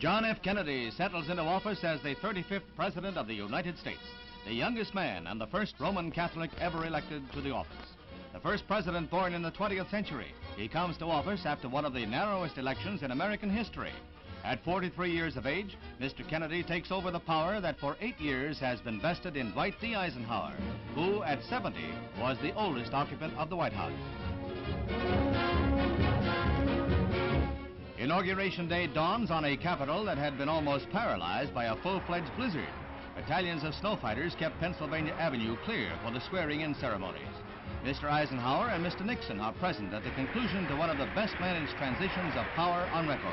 John F. Kennedy settles into office as the 35th President of the United States, the youngest man and the first Roman Catholic ever elected to the office. The first president born in the 20th century, he comes to office after one of the narrowest elections in American history. At 43 years of age, Mr. Kennedy takes over the power that for 8 years has been vested in Dwight D. Eisenhower, who at 70 was the oldest occupant of the White House. Inauguration Day dawns on a Capitol that had been almost paralyzed by a full-fledged blizzard. Battalions of snow fighters kept Pennsylvania Avenue clear for the swearing-in ceremonies. Mr. Eisenhower and Mr. Nixon are present at the conclusion to one of the best-managed transitions of power on record.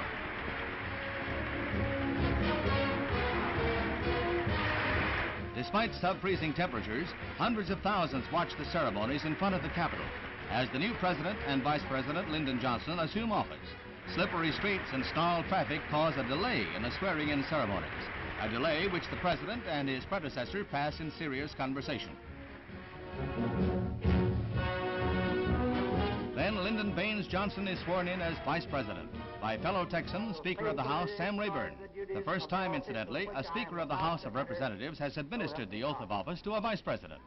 Despite sub-freezing temperatures, hundreds of thousands watched the ceremonies in front of the Capitol as the new President and Vice President Lyndon Johnson assume office. Slippery streets and snarled traffic cause a delay in the swearing-in ceremonies, a delay which the President and his predecessor pass in serious conversation. Then Lyndon Baines Johnson is sworn in as Vice President by fellow Texan, Speaker of the House Sam Rayburn. The first time, incidentally, a Speaker of the House of Representatives has administered the oath of office to a Vice President.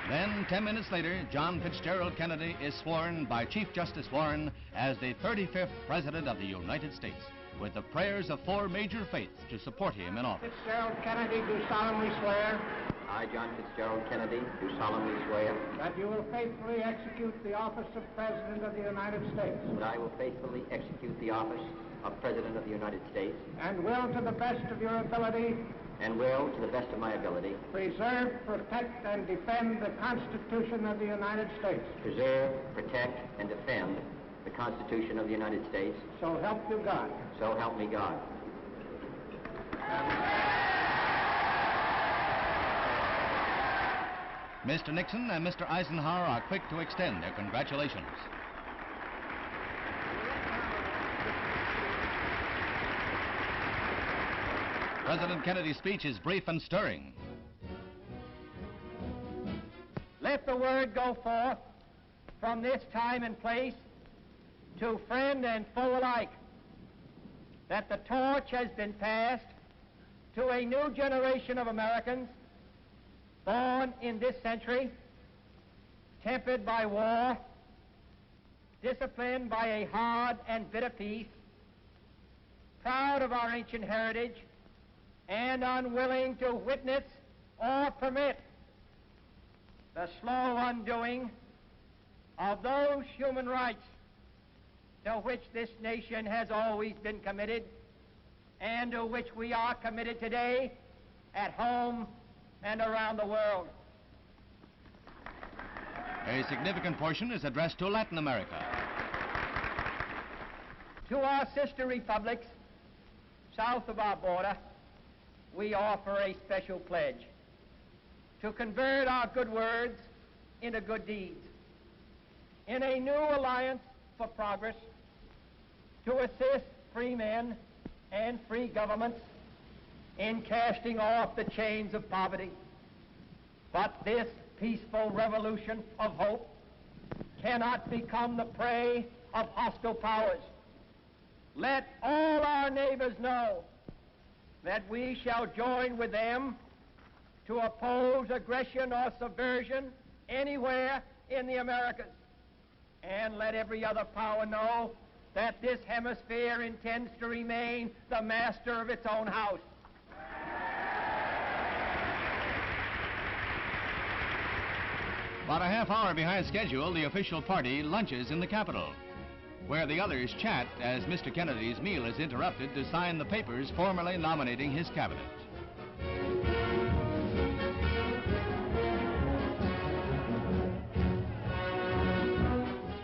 Then, 10 minutes later, John Fitzgerald Kennedy is sworn by Chief Justice Warren as the 35th President of the United States, with the prayers of 4 major faiths to support him in office. Fitzgerald Kennedy, do solemnly swear. I, John Fitzgerald Kennedy, do solemnly swear that you will faithfully execute the office of President of the United States. that I will faithfully execute the office of President of the United States And will, to the best of your ability, and will, to the best of my ability, preserve, protect, and defend the Constitution of the United States. preserve, protect, and defend the Constitution of the United States. So help you God. So help me God. Mr. Nixon and Mr. Eisenhower are quick to extend their congratulations. President Kennedy's speech is brief and stirring. Let the word go forth from this time and place to friend and foe alike that the torch has been passed to a new generation of Americans born in this century, tempered by war, disciplined by a hard and bitter peace, proud of our ancient heritage, and unwilling to witness or permit the slow undoing of those human rights to which this nation has always been committed and to which we are committed today at home and around the world. A significant portion is addressed to Latin America. To our sister republics south of our border, we offer a special pledge to convert our good words into good deeds, in a new alliance for progress, to assist free men and free governments in casting off the chains of poverty. But this peaceful revolution of hope cannot become the prey of hostile powers. Let all our neighbors know that we shall join with them to oppose aggression or subversion anywhere in the Americas. And let every other power know that this hemisphere intends to remain the master of its own house. About a half hour behind schedule, the official party lunches in the Capitol, where the others chat as Mr. Kennedy's meal is interrupted to sign the papers formally nominating his cabinet.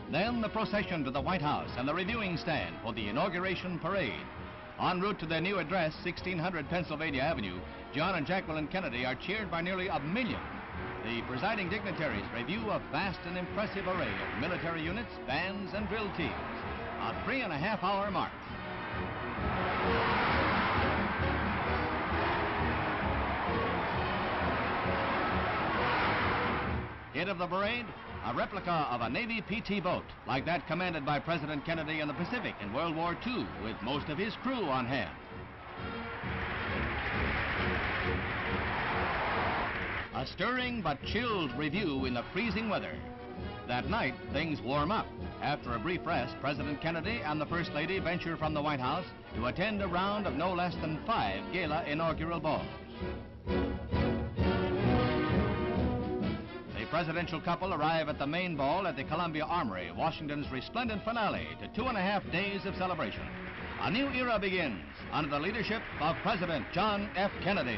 Then the procession to the White House and the reviewing stand for the inauguration parade. En route to their new address, 1600 Pennsylvania Avenue, John and Jacqueline Kennedy are cheered by nearly 1 million. The presiding dignitaries review a vast and impressive array of military units, bands, and drill teams. A 3.5-hour march. Hit of the parade, a replica of a Navy PT boat, like that commanded by President Kennedy in the Pacific in World War II, with most of his crew on hand. A stirring but chilled review in the freezing weather. That night, things warm up. After a brief rest, President Kennedy and the First Lady venture from the White House to attend a round of no less than 5 gala inaugural balls. The presidential couple arrive at the main ball at the Columbia Armory, Washington's resplendent finale to 2.5 days of celebration. A new era begins under the leadership of President John F. Kennedy.